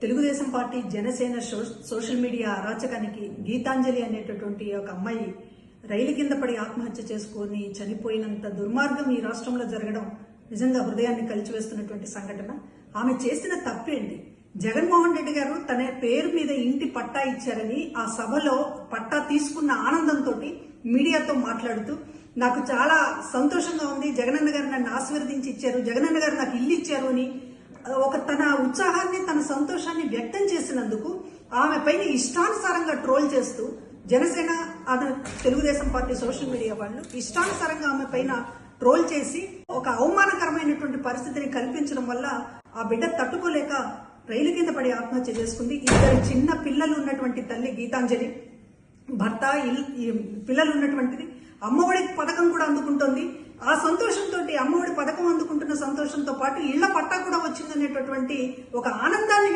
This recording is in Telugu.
Telugu Desam party Janasena social media అరాచకానికి గీతాంజలి అనేటటువంటి ఒక అమ్మాయి రైలు కింద పడి ఆత్మహత్య చేసుకొని చనిపోయినంత దుర్మార్గం ఈ రాష్ట్రంలో జరగడం నిజంగా హృదయాన్ని కలిచివేస్తున్నటువంటి సంఘటన. ఆమె చేసిన తప్పేంటి? జగన్మోహన్ రెడ్డి గారు తన పేరు మీద ఇంటి పట్టా ఇచ్చారని ఆ సభలో పట్టా తీసుకున్న ఆనందంతో మీడియాతో మాట్లాడుతూ నాకు చాలా సంతోషంగా ఉంది, జగనన్న గారు నన్ను ఆశీర్వదించి ఇచ్చారు, జగనన్న గారు నాకు ఇల్లు ఇచ్చారు అని తన ఉత్సాహాన్ని తన సంతోషాన్ని వ్యక్తం చేసినందుకు ఆమె పైన ఇష్టానుసారంగా ట్రోల్ చేస్తూ Janasena Telugu Desam party social media వాళ్ళు ఇష్టానుసారంగా ఆమె పైన ట్రోల్ చేసి ఒక అవమానకరమైనటువంటి పరిస్థితిని కల్పించడం వల్ల ఆ బిడ్డ తట్టుకోలేక రైలు కింద పడి ఆత్మహత్య చేసుకుంది. ఇద్దరు చిన్న పిల్లలు ఉన్నటువంటి తల్లి గీతాంజలి, భర్త పిల్లలు ఉన్నటువంటిది. అమ్మఒడి పథకం కూడా అందుకుంటోంది. ఆ సంతోషంతో అమ్మఒడి పథకం అందుకుంటున్న సంతోషంతో పాటు ఇళ్ల పట్టా కూడా వచ్చిందనేటటువంటి ఒక ఆనందాన్ని